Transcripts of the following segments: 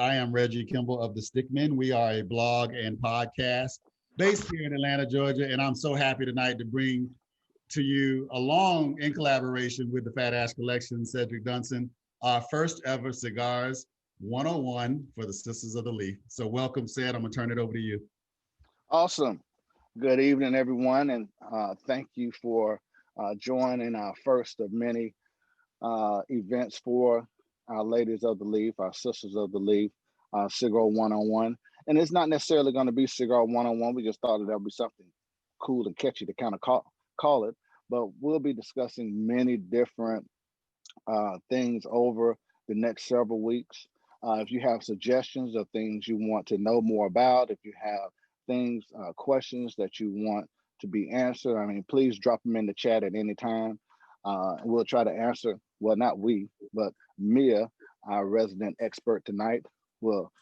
I am Reggie Kimball of the Stickmen. We are a blog and podcast based here in Atlanta, Georgia, and I'm so happy tonight to bring to you, along in collaboration with the Phat Collection, Cedric Dunson, our first ever Cigars 101 for the Sisters of the Leaf. So welcome, Ced. I'm gonna turn it over to you. Awesome. Good evening, everyone, and thank you for joining our first of many events for our ladies of the leaf, our sisters of the leaf, Cigar 101. And it's not necessarily going to be Cigar 101. We just thought that would be something cool and catchy to kind of call it. But we'll be discussing many different things over the next several weeks. If you have suggestions of things you want to know more about, if you have things, questions that you want to be answered, I mean, please drop them in the chat at any time. We'll try to answer, well, not we, but Mia, our resident expert tonight, will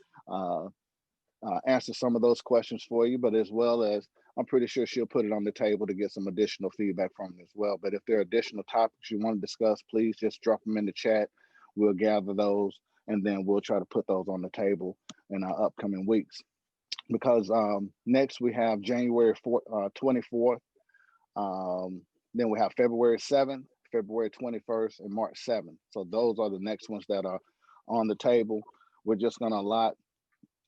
answer some of those questions for you, but as well as I'm pretty sure she'll put it on the table to get some additional feedback from you as well. But if there are additional topics you want to discuss, please just drop them in the chat. We'll gather those, and then we'll try to put those on the table in our upcoming weeks. Because next we have January 24th. Then we have February 7th, February 21st, and March 7th. So those are the next ones that are on the table. We're just going to allot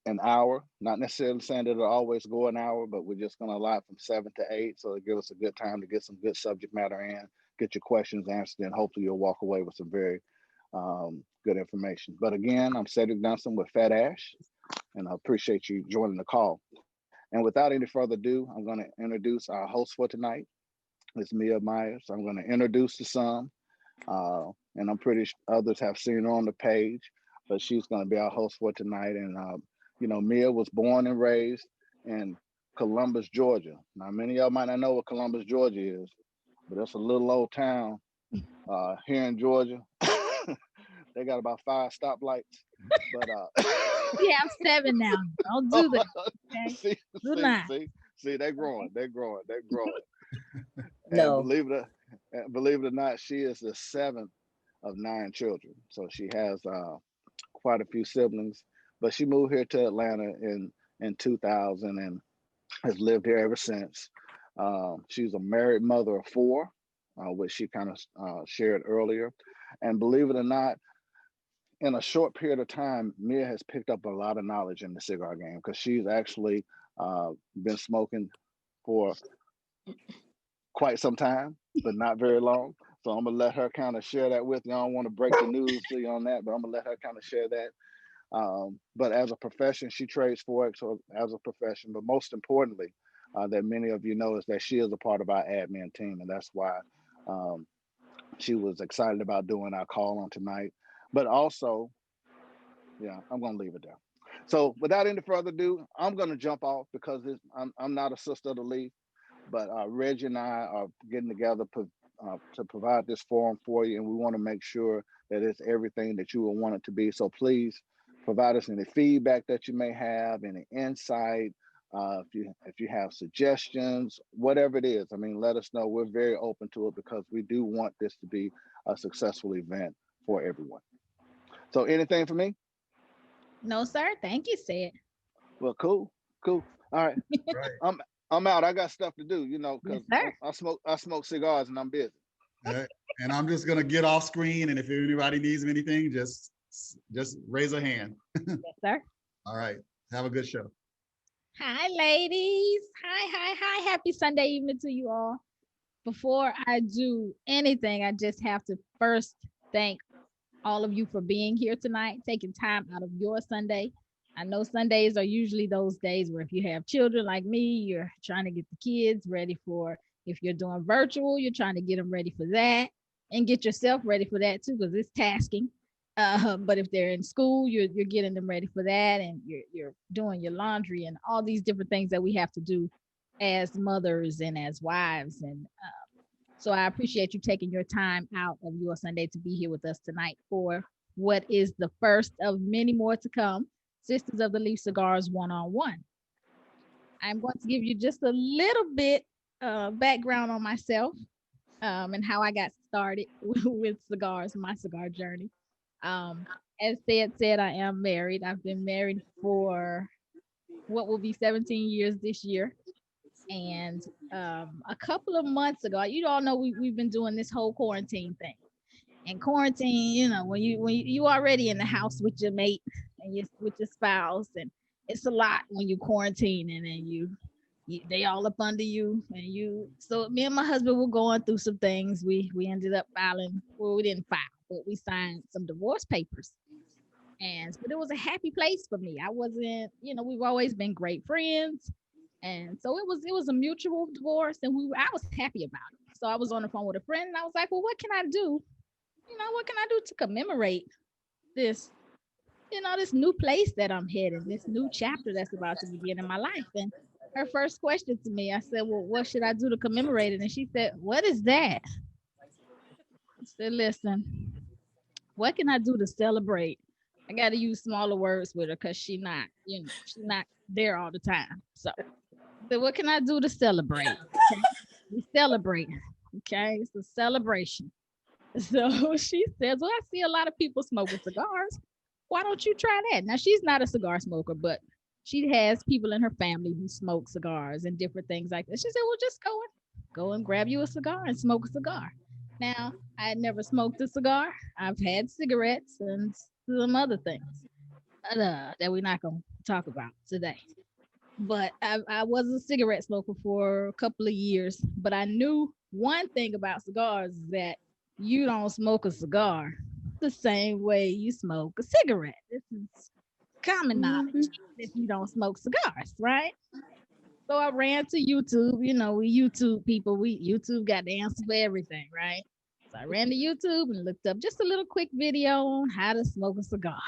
an hour, not necessarily saying that it'll always go an hour, but we're just going to allot from 7 to 8. So it gives us a good time to get some good subject matter in, get your questions answered, and hopefully you'll walk away with some very good information. But again, I'm Cedric Dunson with Phat, and I appreciate you joining the call. And without any further ado, I'm going to introduce our host for tonight. It's Meyers. I'm going to introduce to some, and I'm pretty sure others have seen her on the page, but she's going to be our host for tonight. And, you know, Mia was born and raised in Columbus, Georgia. Now, many of y'all might not know what Columbus, Georgia is, but it's a little old town here in Georgia. They got about 5 stoplights, but we have 7 now. Don't do that. Okay? See, they're growing. No. And believe it or not, she is the 7th of 9 children. So she has quite a few siblings. But she moved here to Atlanta in 2000 and has lived here ever since. She's a married mother of 4, which she kind of shared earlier. And believe it or not, in a short period of time, Mia has picked up a lot of knowledge in the cigar game because she's actually been smoking for quite some time, but not very long. So I'm gonna let her kind of share that with you. I don't want to break the news to you on that, but I'm gonna let her kind of share that. But as a profession, she trades Forex as a profession. But most importantly, that many of you know is that she is a part of our admin team, and that's why she was excited about doing our call on tonight. But also, yeah, I'm gonna leave it there. So without any further ado, I'm gonna jump off because I'm not a sister of the leaf, but Reggie and I are getting together to provide this forum for you, and we want to make sure that it's everything that you would want it to be. So please provide us any feedback that you may have, any insight, if you have suggestions, whatever it is. I mean, let us know. We're very open to it because we do want this to be a successful event for everyone. So anything for me? No, sir. Thank you, Ced. Well, cool. All right. Right. I'm out. I got stuff to do, you know, because I smoke cigars and I'm busy. Right. And I'm just gonna get off screen, and if anybody needs anything, just raise a hand. Yes, sir. All right. Have a good show. Hi, ladies. Hi. Happy Sunday evening to you all. Before I do anything, I just have to first thank all of you for being here tonight, taking time out of your Sunday. I know Sundays are usually those days where if you have children like me, you're trying to get the kids ready for, if you're doing virtual, you're trying to get them ready for that and get yourself ready for that too, because it's tasking. But if they're in school, you're getting them ready for that, and you're doing your laundry and all these different things that we have to do as mothers and as wives. And so I appreciate you taking your time out of your Sunday to be here with us tonight for what is the first of many more to come, Sisters of the Leaf Cigars 101. I'm going to give you just a little bit background on myself and how I got started with cigars, my cigar journey. as said, I am married. I've been married for what will be 17 years this year. And a couple of months ago, you all know we've been doing this whole quarantine thing. And quarantine, when you already in the house with your mate and with your spouse, and it's a lot when you quarantine and then they all up under you and you. So me and my husband were going through some things. We ended up filing. Well, we didn't file, but we signed some divorce papers. But it was a happy place for me. I wasn't, we've always been great friends. And so it was a mutual divorce, and I was happy about it. So I was on the phone with a friend and I was like, well, what can I do? What can I do to commemorate this, this new place that I'm heading, this new chapter that's about to begin in my life? And her first question to me, I said, well, what should I do to commemorate it? And she said, what is that? I said, listen, what can I do to celebrate? I got to use smaller words with her because she's not there all the time. So what can I do to celebrate? Okay? We celebrate. Okay. It's a celebration. So she says, well, I see a lot of people smoking cigars. Why don't you try that? Now, she's not a cigar smoker, but she has people in her family who smoke cigars and different things like that. She said, well, just go and grab you a cigar and smoke a cigar. Now, I had never smoked a cigar. I've had cigarettes and some other things that we're not going to talk about today. But I was a cigarette smoker for a couple of years. But I knew one thing about cigars is that you don't smoke a cigar the same way you smoke a cigarette. This is common knowledge if you don't smoke cigars, right? So I ran to YouTube. We YouTube people. YouTube got the answer for everything, right? So I ran to YouTube and looked up just a little quick video on how to smoke a cigar.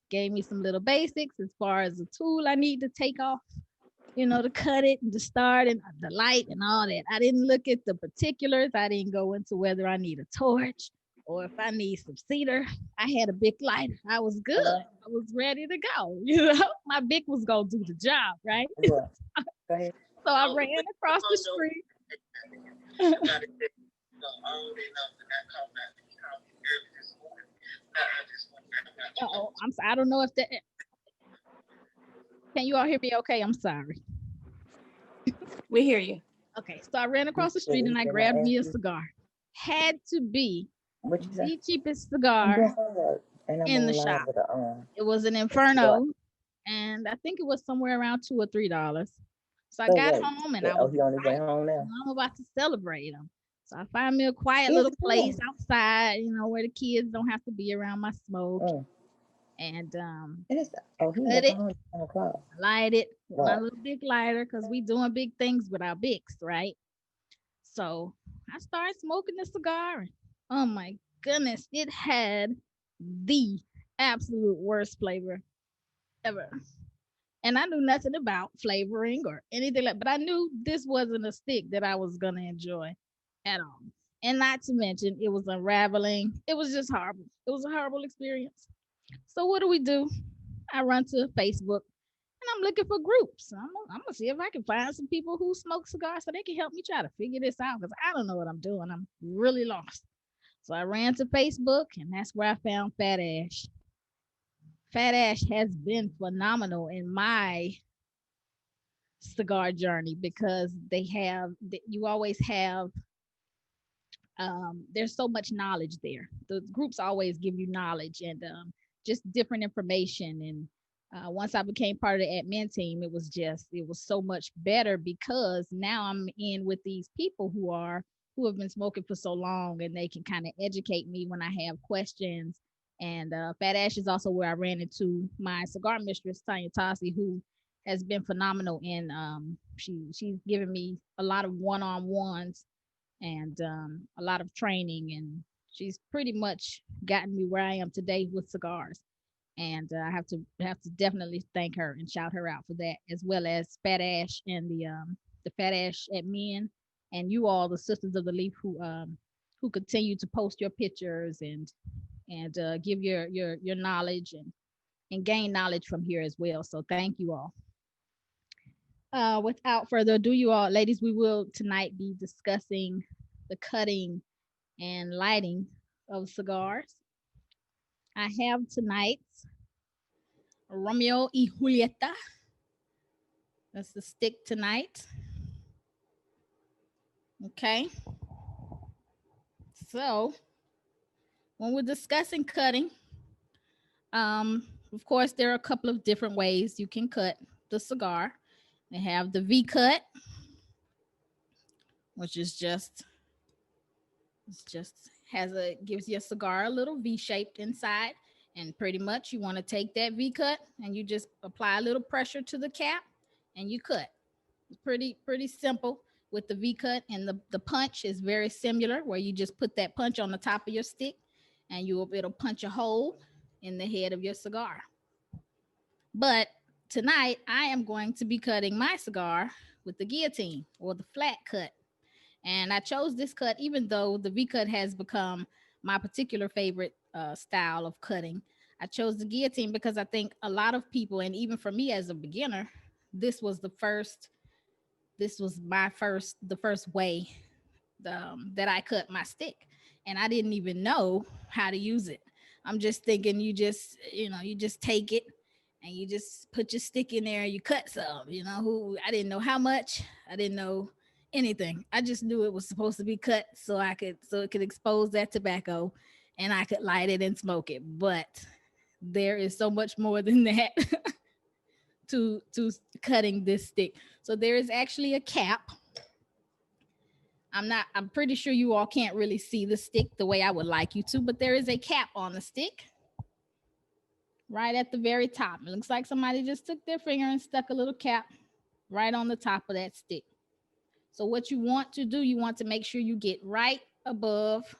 Gave me some little basics as far as the tool I need to take off, to cut it and to start and the light and all that. I didn't look at the particulars. I didn't go into whether I need a torch or if I need some cedar. I had a big lighter. I was good. I was ready to go. My Bic was going to do the job, right? So I ran across the street. I'm sorry. I don't know if that. Can you all hear me okay? I'm sorry. We hear you. Okay, so I ran across the street and I grabbed me a cigar. Had to be the cheapest cigar in the shop. It was an Inferno, and I think it was somewhere around $2 or $3. So I got home and I was I'm about to celebrate them. So I find me a quiet little place outside, where the kids don't have to be around my smoke. And light it with my little big lighter because we doing big things with our Bics, right? So I started smoking the cigar. And, oh my goodness, it had the absolute worst flavor ever. And I knew nothing about flavoring or anything but I knew this wasn't a stick that I was gonna enjoy at all. And not to mention, it was unraveling. It was just horrible. It was a horrible experience. So what do? I run to Facebook and I'm looking for groups. I'm gonna see if I can find some people who smoke cigars so they can help me try to figure this out because I don't know what I'm doing. I'm really lost. So I ran to Facebook and that's where I found Phat Ash. Phat Ash has been phenomenal in my cigar journey because you always have there's so much knowledge there. The groups always give you knowledge and just different information. And once I became part of the admin team, it was so much better because now I'm in with these people who have been smoking for so long and they can kind of educate me when I have questions. And Phat Ash is also where I ran into my cigar mistress, Tanya Tassi, who has been phenomenal in she's given me a lot of one-on-ones and a lot of training, and she's pretty much gotten me where I am today with cigars. And I have to definitely thank her and shout her out for that, as well as Phat Ash and the Phat Ash admin, and you all, the Sisters of the Leaf, who continue to post your pictures and give your knowledge and gain knowledge from here as well. So thank you all. Without further ado, you all, ladies, we will tonight be discussing the cutting and lighting of cigars. I have tonight's Romeo y Julieta. That's the stick tonight. Okay. So when we're discussing cutting, of course, there are a couple of different ways you can cut the cigar. They have the V cut, which is just gives your cigar a little V shaped inside, and pretty much you want to take that V cut and you just apply a little pressure to the cap and you cut. It's pretty simple with the V cut, and the punch is very similar, where you just put that punch on the top of your stick and it'll punch a hole in the head of your cigar. But tonight I am going to be cutting my cigar with the guillotine or the flat cut. And I chose this cut even though the V cut has become my particular favorite style of cutting. I chose the guillotine because I think a lot of people, and even for me as a beginner, this was the first way that I cut my stick, and I didn't even know how to use it. I'm just thinking you just take it and you just put your stick in there and you cut some. I didn't know how much, I didn't know anything. I just knew it was supposed to be cut so it could expose that tobacco and I could light it and smoke it. But there is so much more than that to cutting this stick. So there is actually a cap. I'm pretty sure you all can't really see the stick the way I would like you to, but there is a cap on the stick right at the very top. It looks like somebody just took their finger and stuck a little cap right on the top of that stick. So what you want to do, you want to make sure you get right above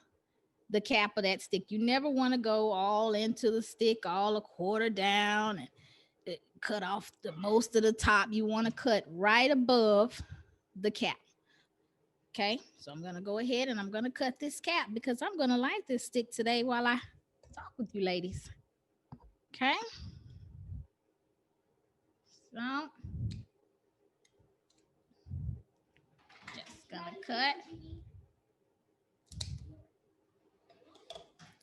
the cap of that stick. You never want to go all into the stick, all a quarter down and cut off the most of the top. You want to cut right above the cap. Okay, so I'm going to go ahead and I'm going to cut this cap because I'm going to light this stick today while I talk with you ladies. Okay, so just going to cut.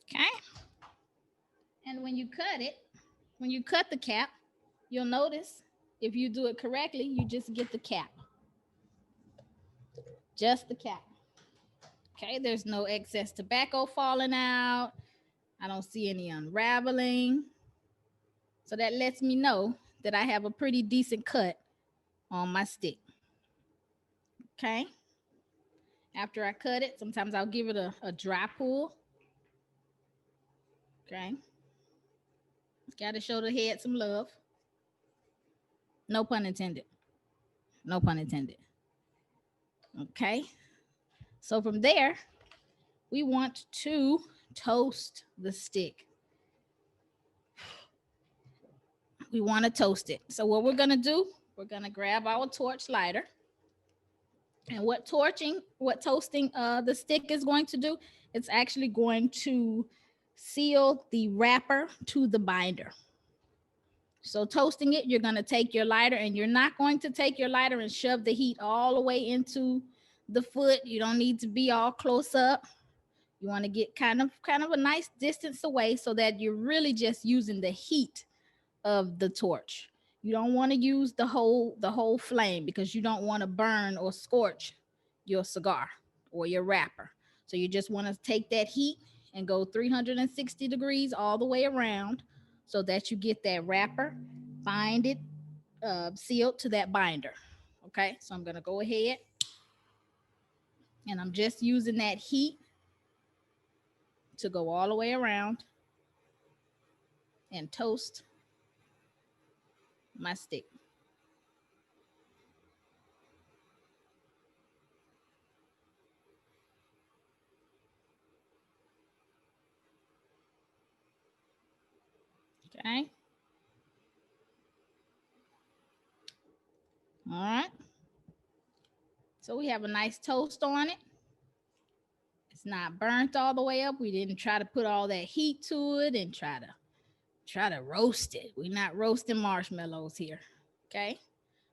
Okay, and when you cut the cap, you'll notice if you do it correctly, you just get the cap. Just the cap. Okay, there's no excess tobacco falling out. I don't see any unraveling. So that lets me know that I have a pretty decent cut on my stick. Okay. After I cut it, sometimes I'll give it a dry pull. Okay. Got to show the head some love. No pun intended. No pun intended. Okay. So from there, we want to toast the stick. We want to toast it. So what we're going to do, we're going to grab our torch lighter. And what toasting the stick is going to do, it's actually going to seal the wrapper to the binder. So toasting it, you're going to take your lighter, and you're not going to take your lighter and shove the heat all the way into the foot. You don't need to be all close up. You want to get kind of a nice distance away so that you're really just using the heat of the torch. You don't want to use the whole flame because you don't want to burn or scorch your cigar or your wrapper. So you just want to take that heat and go 360 degrees all the way around so that you get that wrapper binded, sealed to that binder. Okay, so I'm going to go ahead and I'm just using that heat to go all the way around and toast my stick. Okay. All right. So we have a nice toast on it. It's not burnt all the way up. We didn't try to put all that heat to it and try to roast it. We're not roasting marshmallows here. Okay.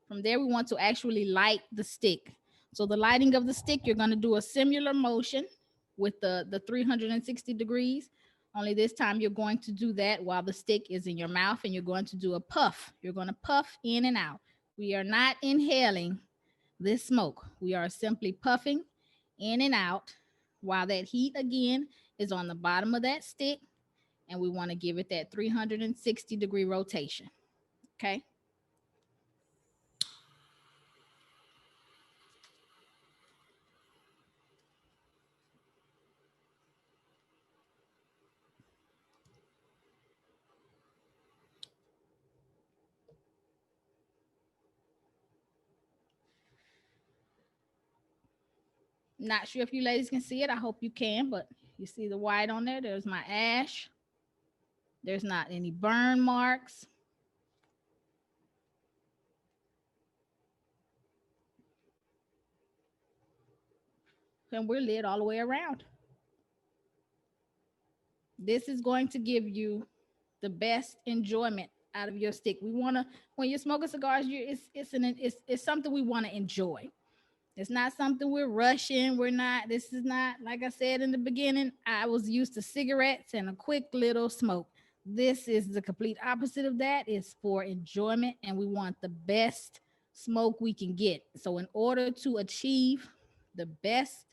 From there, we want to actually light the stick. So the lighting of the stick, you're going to do a similar motion with the 360 degrees Only this time you're going to do that while the stick is in your mouth, and you're going to do a puff. You're going to puff in and out. We are not inhaling this smoke. We are simply puffing in and out while that heat again is on the bottom of that stick, and we want to give it that 360-degree rotation. Okay. Not sure if you ladies can see it. I hope you can, but you see the white on there. There's my ash. There's not any burn marks. And we're lit all the way around. This is going to give you the best enjoyment out of your stick. We want to, when you're smoking cigars, it's something we want to enjoy. It's not something we're rushing. This is not, like I said in the beginning, I was used to cigarettes and a quick little smoke. This is the complete opposite of that. It's for enjoyment, and we want the best smoke we can get. So in order to achieve the best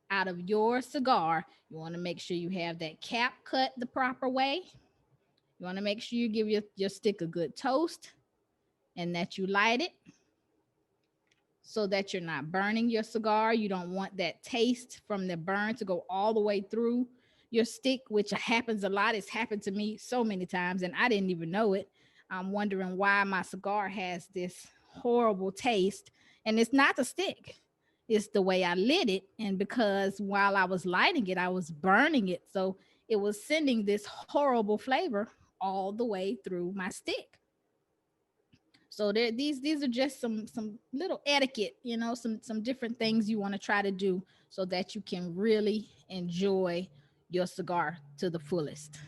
out of your cigar, you want to make sure you have that cap cut the proper way. You want to make sure you give your stick a good toast, and that you light it so that you're not burning your cigar. You don't want that taste from the burn to go all the way through your stick, which happens a lot. It's happened to me so many times, and I didn't even know it. I'm wondering why my cigar has this horrible taste, and it's not the stick. It's the way I lit it, and because while I was lighting it, I was burning it, so it was sending this horrible flavor all the way through my stick. So these are just some little etiquette, some different things you want to try to do so that you can really enjoy your cigar to the fullest.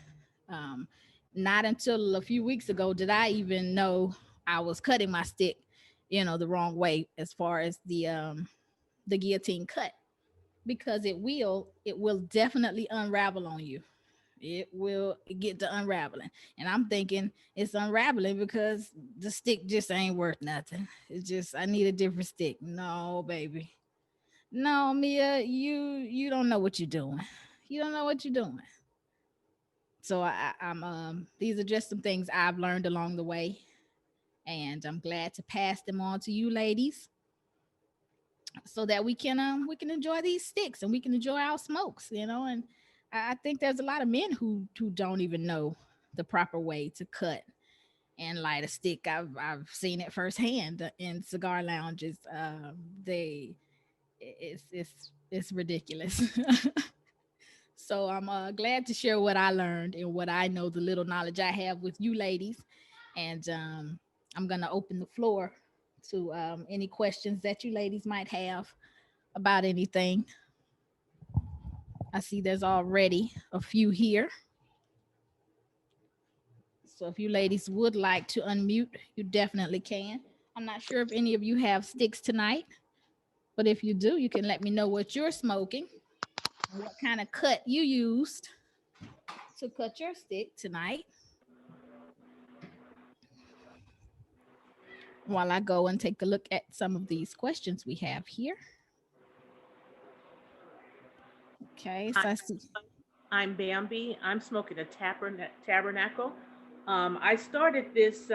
Not until a few weeks ago did I even know I was cutting my stick, the wrong way as far as the guillotine cut, because it will definitely unravel on you. It will get to unraveling, and I'm thinking it's unraveling because the stick just ain't worth nothing. It's just, I need a different stick. No, baby, no, Mia, you don't know what you're doing. You don't know what you're doing. So I'm these are just some things I've learned along the way, and I'm glad to pass them on to you ladies so that we can enjoy these sticks, and we can enjoy our smokes, and I think there's a lot of men who don't even know the proper way to cut and light a stick. I've seen it firsthand in cigar lounges. It's ridiculous. So I'm glad to share what I learned and what I know, the little knowledge I have with you ladies. And I'm gonna open the floor to any questions that you ladies might have about anything. I see there's already a few here. So if you ladies would like to unmute, you definitely can. I'm not sure if any of you have sticks tonight, but if you do, you can let me know what you're smoking, what kind of cut you used to cut your stick tonight, while I go and take a look at some of these questions we have here. Okay, so I see. I'm Bambi. I'm smoking a tabernacle. I started this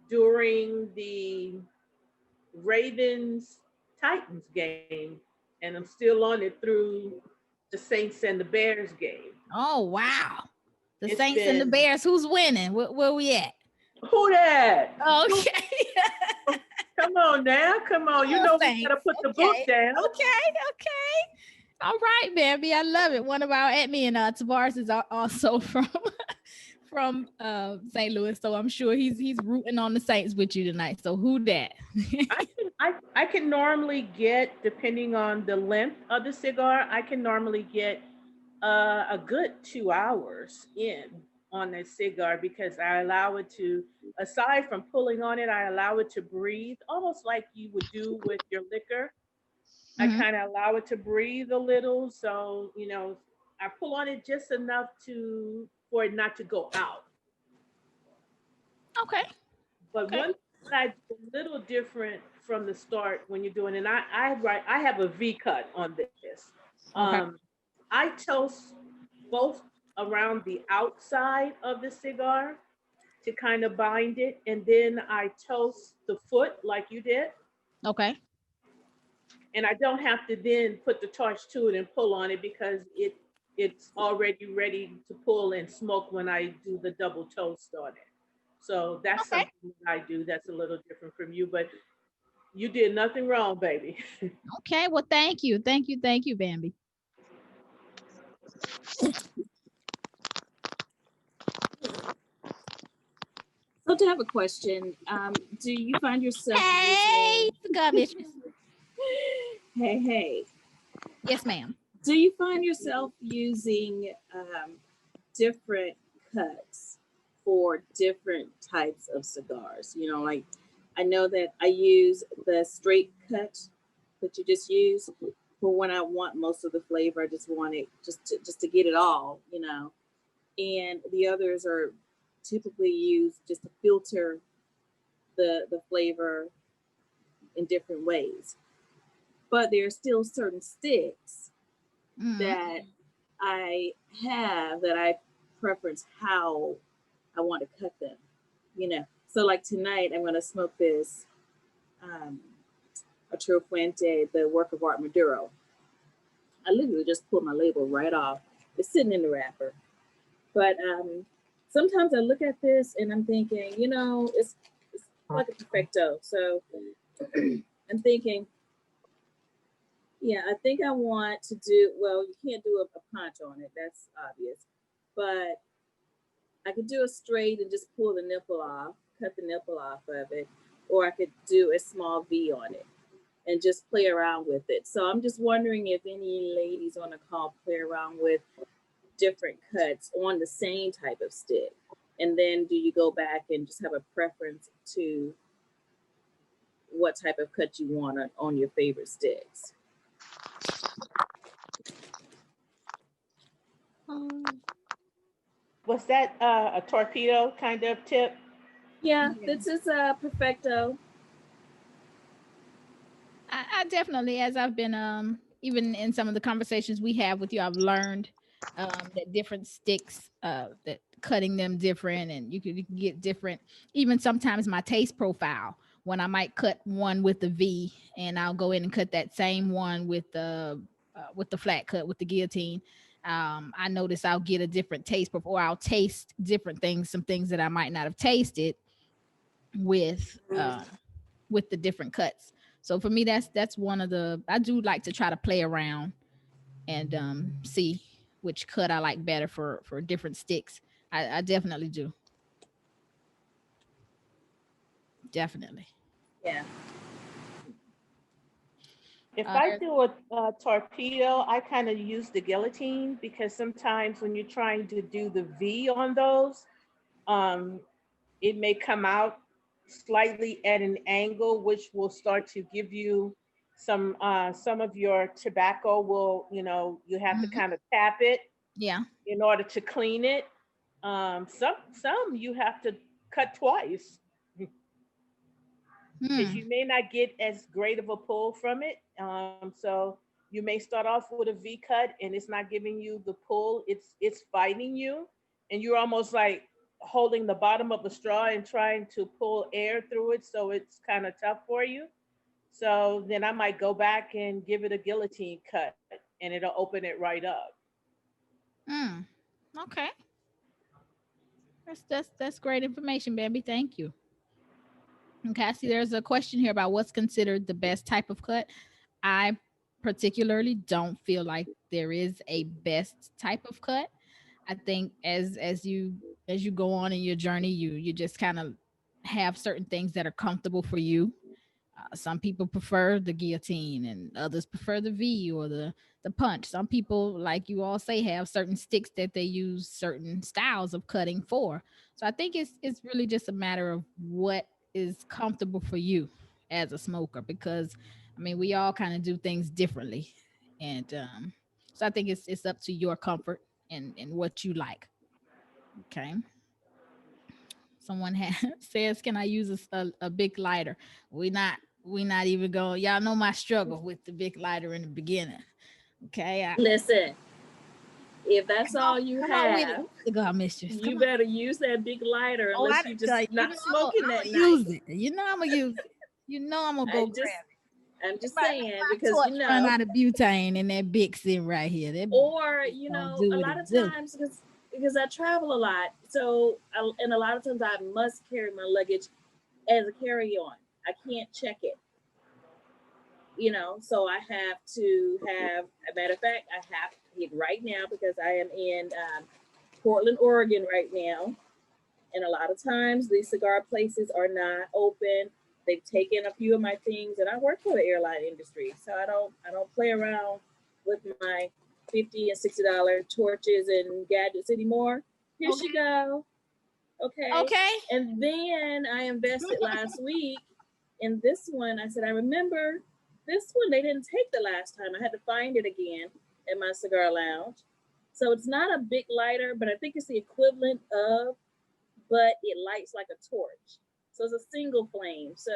during the Ravens Titans game, and I'm still on it through the Saints and the Bears game. Oh, wow. The Saints and the Bears, who's winning? Where we at? Who that? Okay. Come on now. Come on. You know we gotta put the book down. Okay. All right, Bambi. I love it. One of our admin, Tavares, is also from St. Louis, so I'm sure he's rooting on the Saints with you tonight. So who that? I can normally get, depending on the length of the cigar, I can normally get a good 2 hours in on that cigar, because I allow it to, aside from pulling on it, I allow it to breathe, almost like you would do with your liquor. I kind of allow it to breathe a little. So, I pull on it just enough for it not to go out. Okay. But Okay. one thing I do a little different from the start when you're doing, and I have a V cut on this. Okay. I toast both around the outside of the cigar to kind of bind it, and then I toast the foot like you did, Okay. and I don't have to then put the torch to it and pull on it because it's already ready to pull and smoke when I do the double toast on it. So that's Okay. something that I do that's a little different from you, but you did nothing wrong, baby. Okay. Well, thank you. Thank you. Thank you, Bambi. So to have a question, do you find yourself Hey, cigar mistress. hey, Yes, ma'am. do you find yourself using different cuts for different types of cigars? You know, like I know that I use the straight cut that you just use for when I want most of the flavor. I just want it just to get it all, you know. And the others are typically used just to filter the flavor in different ways. But there are still certain sticks that I have that I preference how I want to cut them, you know. So like tonight, I'm going to smoke this Arturo Fuente, the work of art Maduro. I literally just pulled my label right off. It's sitting in the wrapper. But sometimes I look at this and I'm thinking, you know, it's like a perfecto. So I'm thinking, yeah, I think I want to do, well, you can't do a punch on it. That's obvious. But I could do a straight and just pull the nipple off, cut the nipple off of it. Or I could do a small V on it and just play around with it. So I'm just wondering if any ladies on the call play around with different cuts on the same type of stick. And then do you go back and just have a preference to what type of cut you want on your favorite sticks? Was that a torpedo kind of tip? Yeah, this is a perfecto. I definitely, as I've been even in some of the conversations we have with you, I've learned that different sticks, that cutting them different, and you can get different. Even sometimes my taste profile, when I might cut one with the V, and I'll go in and cut that same one with the flat cut with the guillotine. I notice I'll get a different taste profile, or I'll taste different things, some things that I might not have tasted with the different cuts. So for me, that's one of the, I do like to try to play around and see which cut I like better for different sticks. I definitely do. Definitely. Yeah. If I do a torpedo, I kind of use the guillotine because sometimes when you're trying to do the V on those, um, it may come out slightly at an angle, which will start to give you some of your tobacco will, you know, you have to kind of tap it Yeah. in order to clean it. Some you have to cut twice because you may not get as great of a pull from it. So you may start off with a V cut and it's not giving you the pull. It's fighting you, and you're almost like holding the bottom of the straw and trying to pull air through it. So it's kind of tough for you. So then I might go back and give it a guillotine cut, and it'll open it right up. Okay. That's great information, baby. Thank you. Okay, I see there's a question here about what's considered the best type of cut. I particularly don't feel like there is a best type of cut. I think as you go on in your journey, you just kind of have certain things that are comfortable for you. Some people prefer the guillotine, and others prefer the V or the punch. Some people, like you all say, have certain sticks that they use certain styles of cutting for. So I think it's really just a matter of what is comfortable for you as a smoker, because I mean we all kind of do things differently, and So I think it's up to your comfort and what you like. Okay. Someone says, "Can I use a big lighter?" We not even going. Y'all know my struggle with the big lighter in the beginning. Okay. Listen, if that's all you have, Cigar mistress, you better use that big lighter unless you just not smoking that night. Use it. You know I'm gonna use it. You know I'm gonna go grab it. I'm just saying, because run out of butane and that big sin right here. Or a lot of times because I travel a lot, so and a lot of times I must carry my luggage as a carry-on. I can't check it, so I have to have. A matter of fact, I have it right now because I am in Portland, Oregon right now, and a lot of times these cigar places are not open. They've taken a few of my things, and I work for the airline industry, so I don't play around with my $50 and $60 torches and gadgets anymore. Here she go. Okay. And then I invested last week in this one. I said, I remember this one they didn't take the last time. I had to find it again at my cigar lounge. So it's not a big lighter, but I think it's the equivalent of, but it lights like a torch. So it's a single flame. So,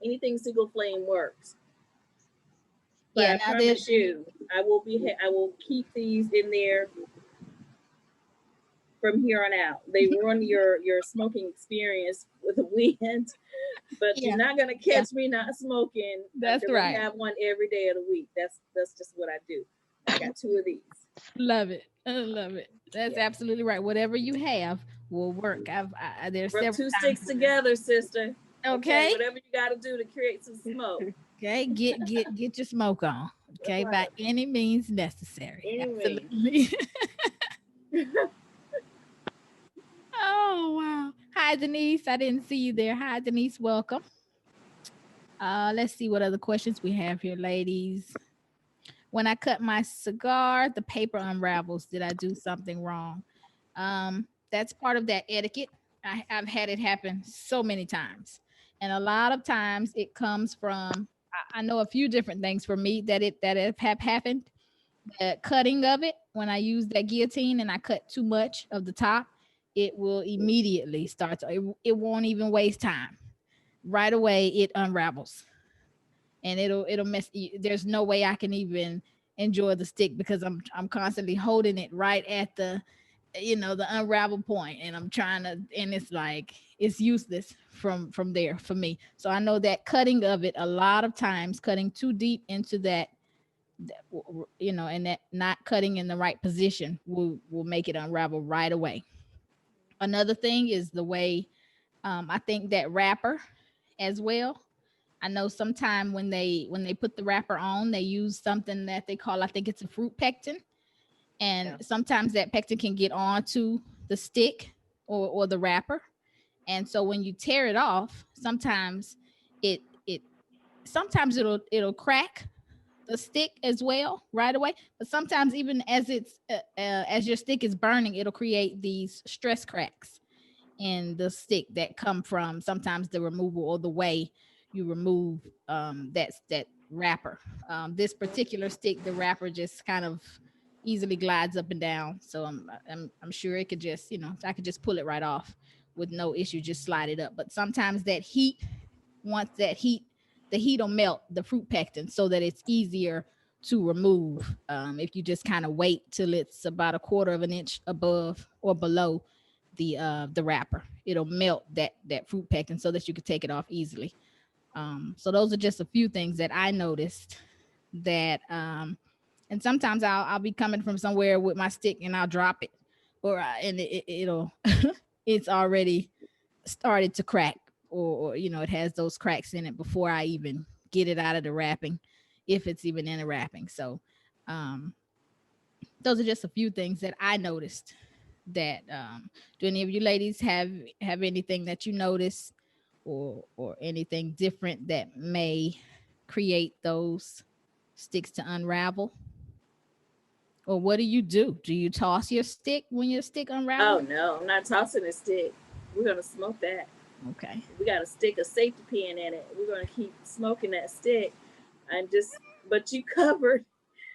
anything single flame works. But I promise you, I will keep these in there from here on out. They ruin your smoking experience with the wind, but you're not gonna catch me not smoking. That's right. I have one every day of the week. That's just what I do. I got 2 of these. Love it. I love it. That's absolutely right. Whatever you have will work. There's rub 2 sticks together, sister. Okay. Whatever you got to do to create some smoke. Okay. Get your smoke on. Okay. Right. By any means necessary. Anyway. Oh wow. Hi Denise. I didn't see you there. Hi Denise. Welcome. Let's see what other questions we have here, ladies. When I cut my cigar, the paper unravels. Did I do something wrong? That's part of that etiquette. I've had it happen so many times. And a lot of times it comes from, I know a few different things for me that have happened. The cutting of it, when I use that guillotine and I cut too much of the top, it will immediately start to, it won't even waste time. Right away, it unravels. And it'll mess. There's no way I can even enjoy the stick because I'm constantly holding it right at the unravel point, and I'm trying to, and it's like it's useless from there for me. So I know that cutting of it, a lot of times cutting too deep into that and that not cutting in the right position will make it unravel right away. Another thing is the way I think that wrapper as well. I know sometime when they put the wrapper on, they use something that they call, I think it's a fruit pectin. And sometimes that pectin can get onto the stick or the wrapper. And so when you tear it off, sometimes it'll crack the stick as well right away. But sometimes even as as your stick is burning, it'll create these stress cracks in the stick that come from sometimes the removal or the way you remove that wrapper. This particular stick, the wrapper just kind of easily glides up and down. So I'm sure it could just, I could just pull it right off with no issue, just slide it up. But sometimes that heat, once the heat will melt the fruit pectin so that it's easier to remove. If you just kind of wait till it's about 1/4 of an inch above or below the wrapper, it'll melt that fruit pectin so that you can take it off easily. So those are just a few things that I noticed that, and sometimes I'll be coming from somewhere with my stick and I'll drop it, and it'll it's already started to crack, or it has those cracks in it before I even get it out of the wrapping, if it's even in the wrapping. So those are just a few things that I noticed. That do any of you ladies have anything that you noticed or anything different that may create those sticks to unravel? Or what do you do? Do you toss your stick when your stick unravels? Oh no, I'm not tossing a stick. We're gonna smoke that. Okay. We gotta stick a safety pin in it. We're gonna keep smoking that stick. But you covered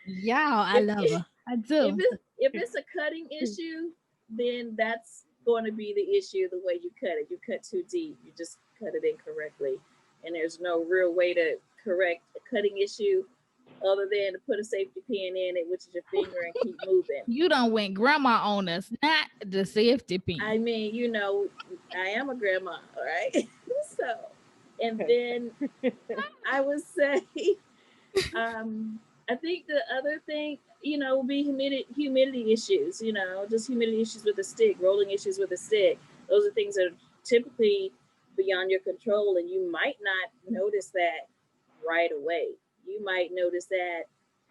Y'all, I love her. I do. If it's a cutting issue, then that's going to be the issue. The way you cut it, you cut too deep. You just cut it incorrectly, and there's no real way to correct a cutting issue other than to put a safety pin in it, which is your finger, and keep moving. You done went grandma on us, not the safety pin. I mean, you know, I am a grandma, all right? So, and then I would say, I think the other thing, you know, would be humidity issues, you know, just humidity issues with the stick, rolling issues with the stick. Those are things that are typically beyond your control, and you might not notice that right away. You might notice that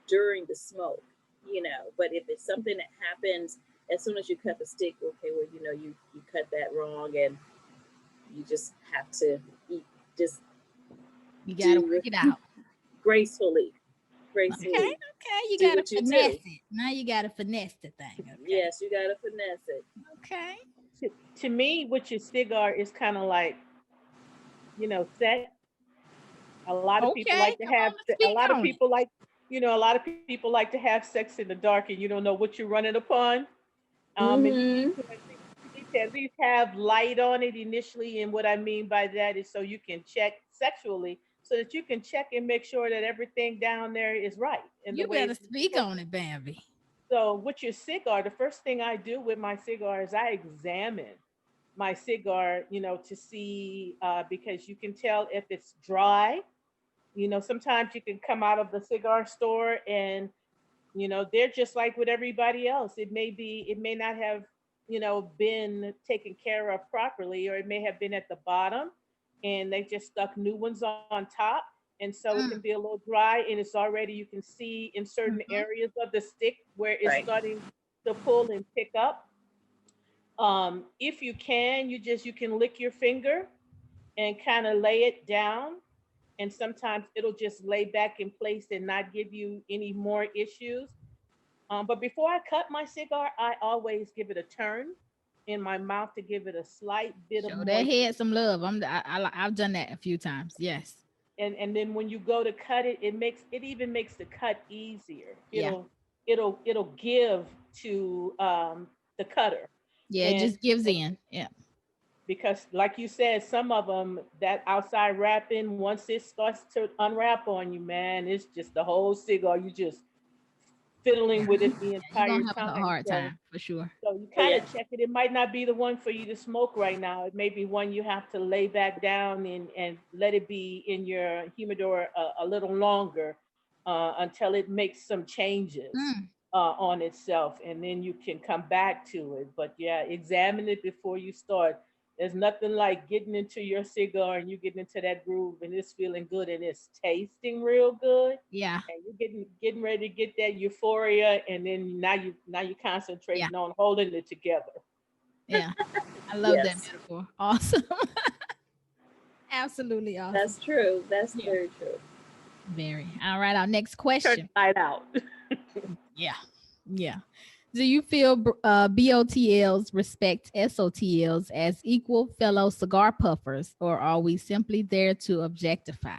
during the smoke, you know, but if it's something that happens as soon as you cut the stick, okay, well, you know, you cut that wrong, and you just have to you gotta work it out gracefully. Okay, you gotta finesse it. Now you gotta finesse the thing. Okay? Yes, you gotta finesse it. Okay. To me, with your cigar is kind of like, you know, set. A lot of people like to have. A lot of people like, you know, a lot of people like to have sex in the dark, and you don't know what you're running upon. And you need to at least have light on it initially, and what I mean by that is so you can check sexually, so that you can check and make sure that everything down there is right. And you better speak on it, Bambi. So with your cigar, the first thing I do with my cigar is I examine my cigar, you know, to see, because you can tell if it's dry. You know, sometimes you can come out of the cigar store and, you know, they're just like with everybody else. It may not have, you know, been taken care of properly, or it may have been at the bottom and they just stuck new ones on top. And so it can be a little dry, and it's already, you can see in certain areas of the stick where it's starting to pull and pick up. If you can, you can lick your finger and kind of lay it down, and sometimes it'll just lay back in place and not give you any more issues. But before I cut my cigar, I always give it a turn in my mouth to give it a slight bit of moisture. That head some love. I've done that a few times. Yes. And then when you go to cut it, it even makes the cut easier. It'll give to the cutter. Yeah, it just gives in. Yeah. Because like you said, some of them, that outside wrapping, once it starts to unwrap on you, man, it's just the whole cigar. You just fiddling with it the entire You're gonna have time. a hard time for sure. So you kind of check it. It might not be the one for you to smoke right now. It may be one you have to lay back down and let it be in your humidor a little longer until it makes some changes on itself, and then you can come back to it. But yeah, examine it before you start. There's nothing like getting into your cigar and you getting into that groove and it's feeling good and it's tasting real good. Yeah. And you're getting ready to get that euphoria, and then now you concentrating on holding it together. Yeah. I love that metaphor. Awesome. Absolutely awesome. That's true. That's very true. Very. All right. Our next question. Turn light out. Yeah. Do you feel BOTLs respect SOTLs as equal fellow cigar puffers, or are we simply there to objectify?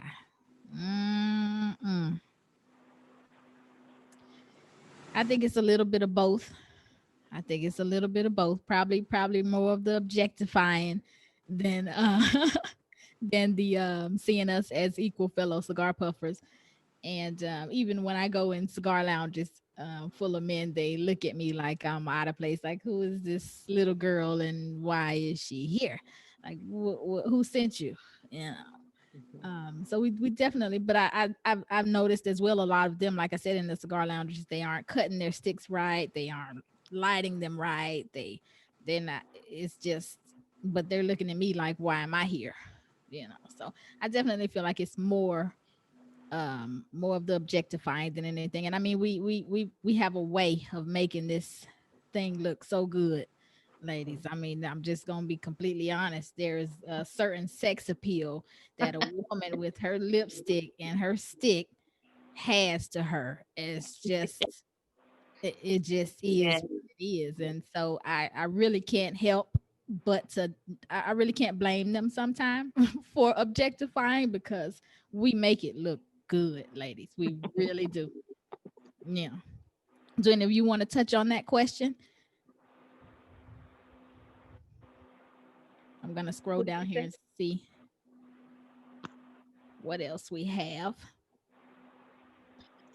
I think it's a little bit of both. Probably more of the objectifying than the seeing us as equal fellow cigar puffers. And even when I go in cigar lounges full of men, they look at me like I'm out of place. Like, who is this little girl and why is she here? Like, who sent you? You know. So we definitely, but I've noticed as well, a lot of them, like I said, in the cigar lounges, they aren't cutting their sticks right. They aren't lighting them right. They're not. It's just, but they're looking at me like, why am I here? You know. So I definitely feel like it's more of the objectifying than anything. And I mean, we have a way of making this thing look so good, ladies. I mean, I'm just gonna be completely honest. There is a certain sex appeal that a woman with her lipstick and her stick has to her. It's just it just is what it is. And so I really can't help but I really can't blame them sometimes for objectifying, because we make it look good, ladies. We really do. Yeah. Do any of you want to touch on that question? I'm going to scroll What do down you here think? and see what else we have.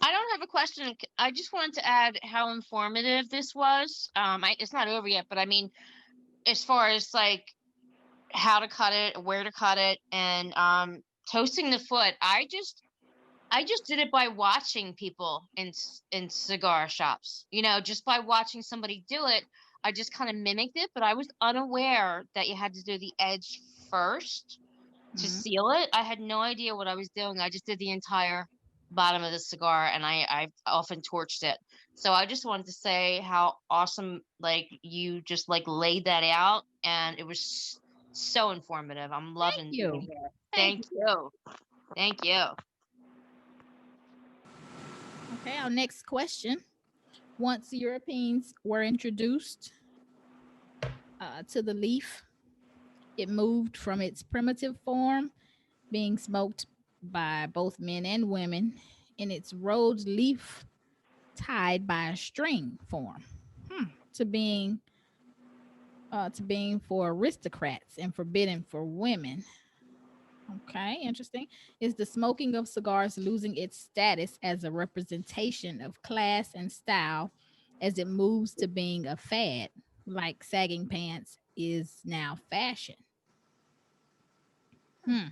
I don't have a question. I just wanted to add how informative this was. It's not over yet, but I mean, as far as like how to cut it, where to cut it, and toasting the foot, I just did it by watching people in cigar shops. You know, just by watching somebody do it, I just kind of mimicked it, but I was unaware that you had to do the edge first to Mhm. seal it. I had no idea what I was doing. I just did the entire bottom of the cigar, and I often torched it. So I just wanted to say how awesome, like, you just like laid that out, and it was so informative. I'm Thank loving you. doing that. Thank Thank you. Thank you. Okay, our next question. Once Europeans were introduced to the leaf, it moved from its primitive form, being smoked by both men and women, in its rolled leaf tied by a string form, to being for aristocrats and forbidden for women. Okay, interesting. Is the smoking of cigars losing its status as a representation of class and style as it moves to being a fad, like sagging pants is now fashion? Hmm.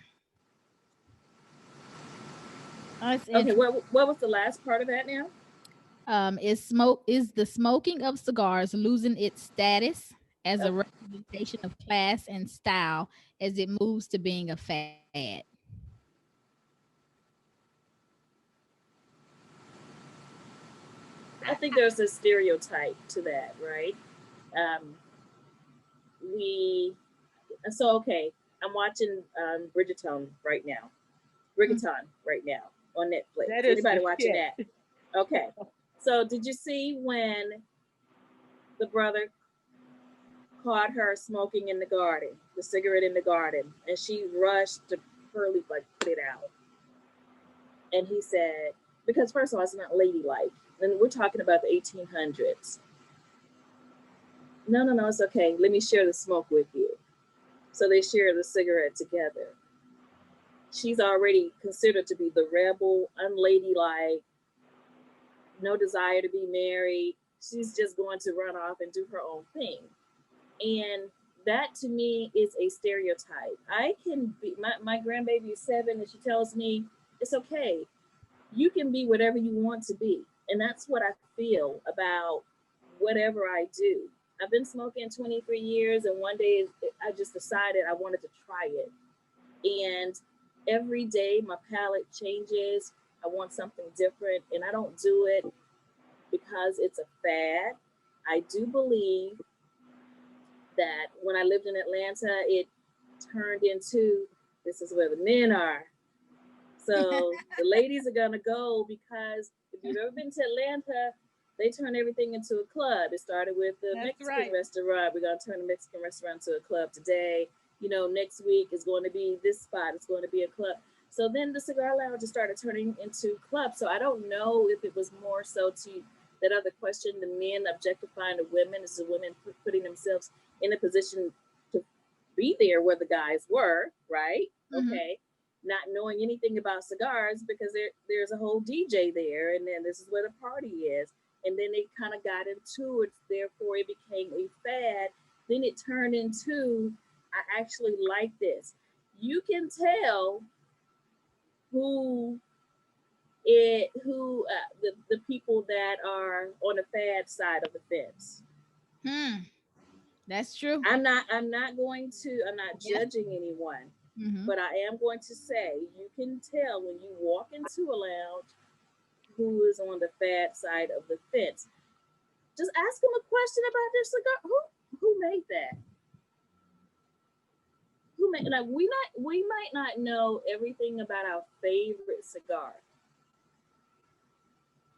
Oh, it's Okay, interesting. what was the last part of that now? Is the smoking of cigars losing its status as a Okay. representation of class and style as it moves to being a fad? I think there's a stereotype to that, right? Um, we so okay. I'm watching Bridgerton right now on Netflix. That is Anybody the watching shit. that? Okay. So did you see when the brother caught her smoking in the garden, the cigarette in the garden, and she rushed to hurriedly like put it out? And he said, because first of all, it's not ladylike. And we're talking about the 1800s. No, it's okay. Let me share the smoke with you. So they share the cigarette together. She's already considered to be the rebel, unladylike, no desire to be married. She's just going to run off and do her own thing. And that to me is a stereotype. I can be, my grandbaby is 7 and she tells me, it's okay. You can be whatever you want to be. And that's what I feel about whatever I do. I've been smoking 23 years, and one day I just decided I wanted to try it. And every day my palate changes. I want something different, and I don't do it because it's a fad. I do believe that when I lived in Atlanta, it turned into this is where the men are. So the ladies are gonna go because if you've ever been to Atlanta, they turn everything into a club. It started with the That's Mexican right. restaurant. We're gonna turn the Mexican restaurant to a club today. You know, next week is going to be this spot. It's going to be a club. So then the cigar lounges started turning into clubs. So I don't know if it was more so to that other question, the men objectifying the women, is the women putting themselves in a position to be there where the guys were, right? Mhm. Okay. Not knowing anything about cigars because there's a whole DJ there, and then this is where the party is. And then they kind of got into it, therefore it became a fad. Then it turned into, I actually like this. You can tell who the people that are on the fad side of the fence. That's true. I'm not Yes. judging anyone, Mm-hmm. but I am going to say you can tell when you walk into a lounge who is on the fad side of the fence. Just ask them a question about their cigar. Who made that? Who made like we might not know everything about our favorite cigar,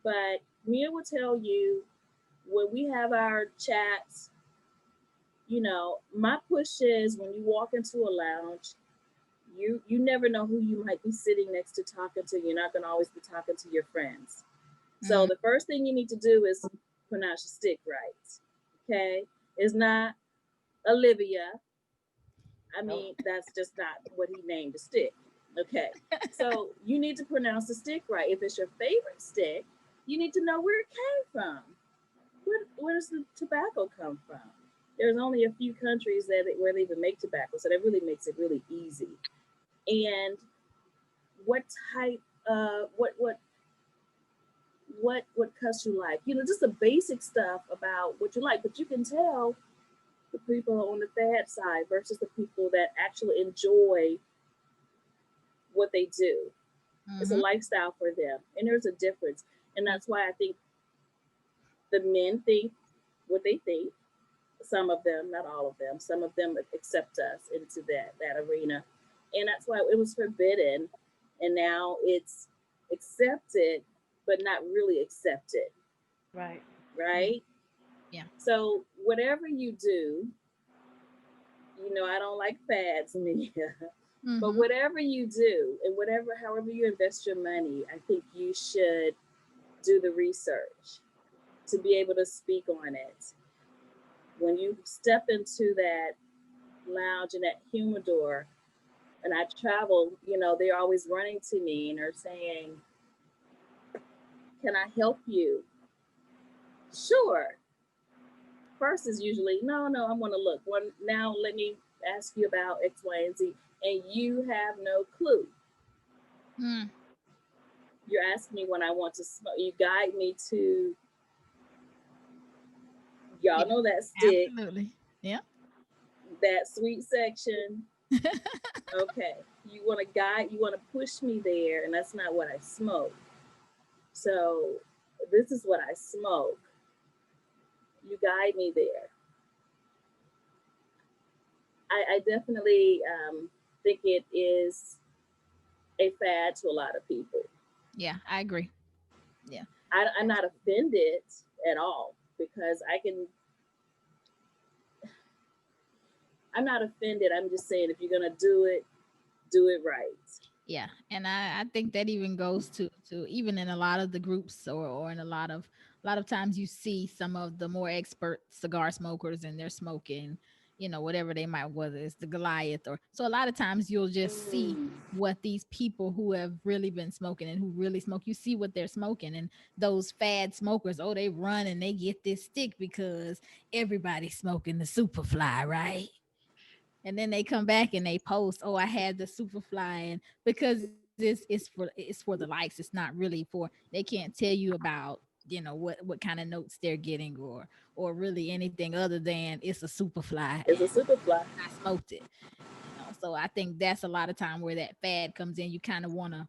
but Mia will tell you when we have our chats. You know, my push is when you walk into a lounge, you never know who you might be sitting next to talking to. You're not going to always be talking to your friends. So the first thing you need to do is pronounce your stick right. Okay, it's not Olivia. I mean, that's just not what he named the stick. Okay, so you need to pronounce the stick right. If it's your favorite stick, you need to know where it came from. Where does the tobacco come from? There's only a few countries where they even make tobacco, so that really makes it really easy. And what type, what cuts you like? You know, just the basic stuff about what you like. But you can tell the people on the fad side versus the people that actually enjoy what they do. It's a lifestyle for them, and there's a difference. And that's why I think the men think what they think. Some of them, not all of them, some of them accept us into that arena. And that's why it was forbidden. And now it's accepted, but not really accepted. Right. Right? Yeah. So whatever you do, you know, I don't like fads, Mia. But whatever you do and however you invest your money, I think you should do the research to be able to speak on it. When you step into that lounge and that humidor, and I travel, you know, they're always running to me and are saying, "Can I help you?" Sure. First is usually, no, I want to look. Now let me ask you about X, Y, and Z. And you have no clue. You're asking me when I want to smoke. You guide me to, y'all know that stick. Absolutely. Yeah. That sweet section. Okay. You want to guide, you want to push me there, and that's not what I smoke. So this is what I smoke. You guide me there. I definitely think it is a fad to a lot of people. Yeah, I agree. Yeah. I'm not offended at all because I'm not offended. I'm just saying if you're going to do it right. Yeah, and I think that even goes to even in a lot of the groups or in a lot of times you see some of the more expert cigar smokers and they're smoking, you know, whatever they might, whether it's the Goliath or so a lot of times you'll just see what these people who have really been smoking and who really smoke, you see what they're smoking. And those fad smokers, oh, they run and they get this stick because everybody's smoking the Superfly, right? And then they come back and they post, oh, I had the Superfly, and because it's for the likes, it's not really for, they can't tell you about, you know, what kind of notes they're getting or really anything other than it's a Superfly. It's a Superfly. I smoked it. You know, so I think that's a lot of time where that fad comes in. You kind of want to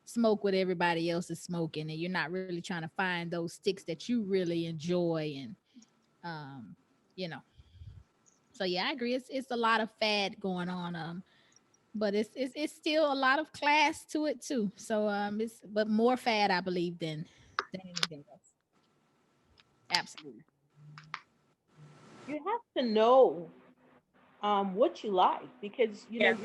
smoke what everybody else is smoking, and you're not really trying to find those sticks that you really enjoy. And you know, so yeah, I agree. It's a lot of fad going on. But it's still a lot of class to it too. So it's but more fad, I believe, than anything else. Absolutely. You have to know what you like because you know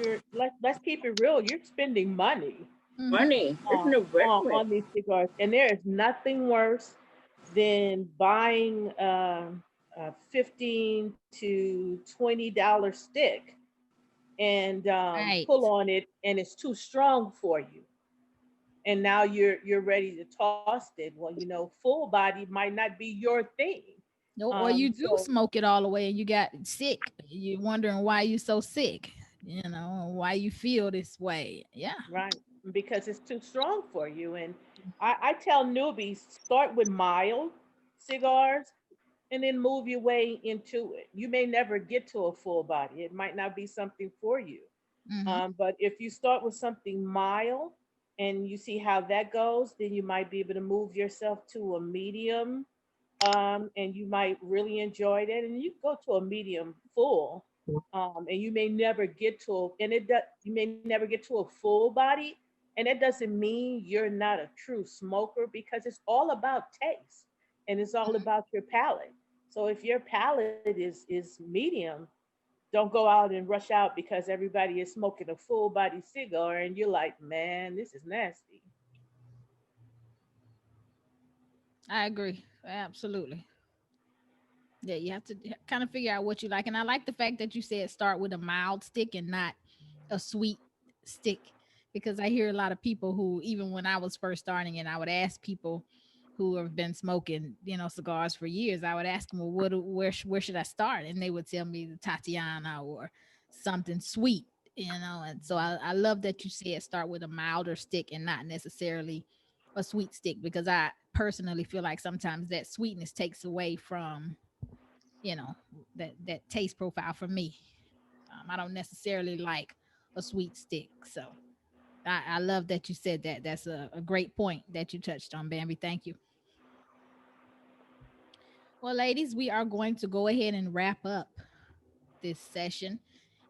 let's keep it real. You're spending money Money. It's no on these cigars, and there is nothing worse than buying a $15 to $20 stick and Right. pull on it, and it's too strong for you. And now you're ready to toss it. Well, you know, full body might not be your thing. No, or you do So smoke it all the way and you got sick. You're wondering why you so sick, you know, why you feel this way. Yeah. right, because it's too strong for you. And I tell newbies start with mild cigars and then move your way into it. You may never get to a full body. It might not be something for you. Mm-hmm. But if you start with something mild and you see how that goes, then you might be able to move yourself to a medium, and you might really enjoy that. And you go to a medium full, and you may never get to, you may never get to a full body. And that doesn't mean you're not a true smoker because it's all about taste and it's all about your palate. So if your palate is medium, don't go out and rush out because everybody is smoking a full body cigar and you're like, man, this is nasty. I agree. Absolutely. Yeah, you have to kind of figure out what you like. And I like the fact that you said start with a mild stick and not a sweet stick, because I hear a lot of people who, even when I was first starting and I would ask people who have been smoking, cigars for years, I would ask them, well, where should I start? And they would tell me the Tatiana or something sweet, And so I love that you said start with a milder stick and not necessarily a sweet stick, because I personally feel like sometimes that sweetness takes away from you know that taste profile for me. I don't necessarily like a sweet stick, so I love that you said that. That's a great point that you touched on, Bambi. Thank you. Well, ladies, we are going to go ahead and wrap up this session.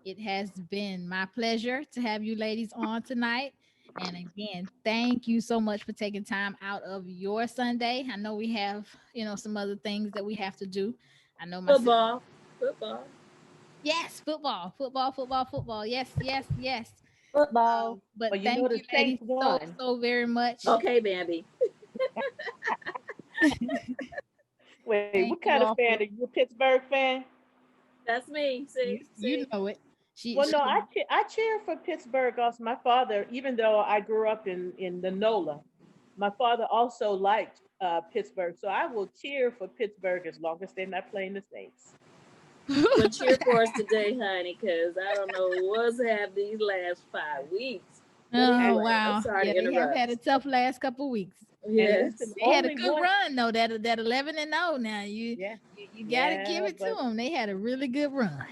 It has been my pleasure to have you ladies on tonight. And again, thank you so much for taking time out of your Sunday. I know we have, some other things that we have to do. I know my Football. Football. Yes, football, football, football, football. Yes, yes, yes. Football. But Well, thank the you, ladies, Saints won. so very much. Okay, Bambi. Wait, Thank what you kind of all fan for are you? A Pittsburgh fan? That's me. you. See, You see. know it. She, Well, she no, I cheer for Pittsburgh. Also, my father, even though I grew up in the NOLA, my father also liked Pittsburgh, so I will cheer for Pittsburgh as long as they're not playing the Saints. Well, cheer for us today, honey, because I don't know what's happened these last 5 weeks. But Oh anyway, I'm wow. sorry Yeah, to they have had a interrupt. tough last couple weeks. And Yes. listen, They had a only good one. run though. That 11-0 now. You Yeah, you got to give yeah, it to but them. They had a really good run.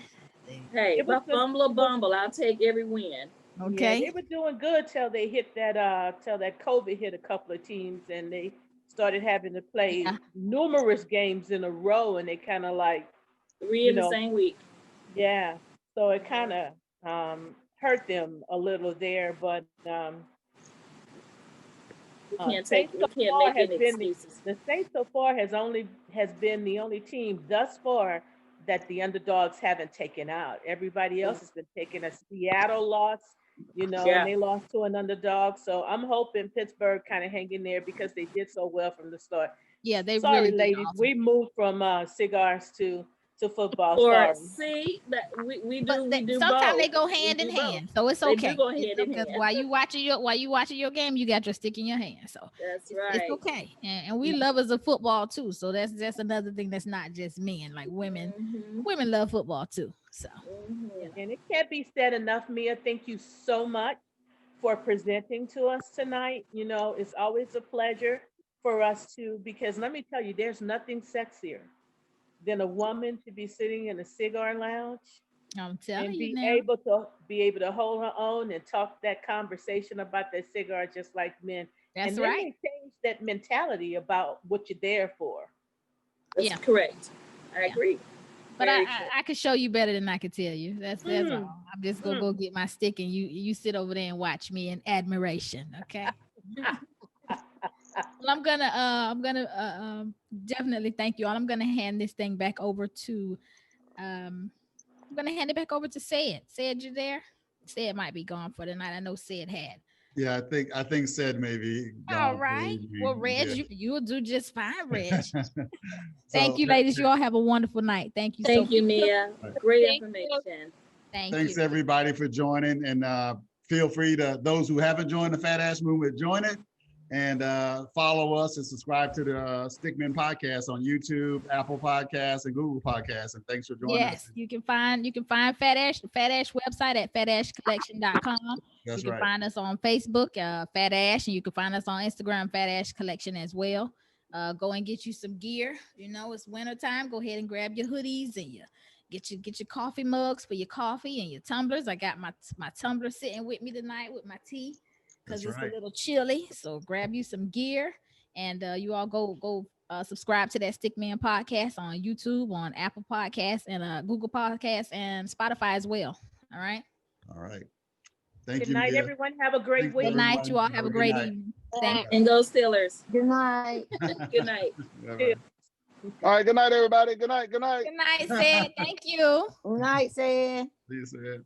Hey, it was by fumble or it was bumble, I'll take every win. yeah, they Okay. were doing good till they hit that till that COVID hit a couple of teams and they started having to Yeah. play numerous games in a row and they kind of like, Three you in the know, same week. yeah. So it kind of hurt them a little there, but Saints We so can't far make has any been excuses. the Saints so far has been the only team thus far that the underdogs haven't taken out. Everybody else has been taking a Seattle loss, and Yeah. they lost to an underdog. So I'm hoping Pittsburgh kind of hang in there because they did so well from the start. Yeah, they really Sorry, did ladies, awesome. we moved from cigars to football. Or Sorry. see that we But do we do sometimes they both. go We hand in do both. hand, so it's They do okay. go It's hand in because hand. while you watching your game, you got your stick in your hand, so That's it's right. okay. And we love us a football too, so that's another thing that's not just men. Like Mm-hmm. women love football too. So Mm-hmm. And it can't be said enough, Mia. Thank you so much for presenting to us tonight. It's always a pleasure for us to, because let me tell you, there's nothing sexier than a woman to be sitting in a cigar lounge I'm telling and you be now, able to hold her own and talk that conversation about that cigar just like men. that's And then right. they change that mentality about what you're there for. That's Yeah, correct. I yeah. agree. But I, Very I true. I could show you better than I could tell you. That's Mm, all. I'm just gonna mm. go get my stick and you sit over there and watch me in admiration. Okay. Well, definitely thank you all. I'm gonna hand this thing back over to I'm gonna hand it back over to Said. Said, you there? Said might be gone for the night. I know Said had. Yeah, I think said maybe All gone for the right. Well, evening. Reg, Yeah. you'll do just fine, Reg. Thank So you, ladies. You all have a wonderful night. Thank you so Thank much. you, Mia. right. Great Thank you. information. Thank you. Thanks everybody for joining, and feel free to those who haven't joined the Fat Ash Movement, join it and follow us and subscribe to the Stickman podcast on YouTube, Apple Podcasts, and Google Podcasts. And thanks for joining us. Yes, you can find Fat Ash website at fatashcollection.com. You That's can right. find us on Facebook, Fat Ash, and you can find us on Instagram, Fat Ash Collection as well. Go and get you some gear. It's winter time. Go ahead and grab your hoodies and get your coffee mugs for your coffee and your tumblers. I got my tumbler sitting with me tonight with my tea because That's it's right. a little chilly. So grab you some gear and you all go subscribe to that Stickman podcast on YouTube, on Apple Podcasts, and Google Podcasts, and Spotify as well. All right. All right. Thank Good you, night, Mia. everyone. Have a great Thanks, Good week. night. You everyone. all Have have a a good great night. evening. Thank And go Steelers. Good night. Good night. All See you. right. All right. Good night, everybody. Good night. Good night. Good night, Sid. Thank you. Good night, Sam. See you soon.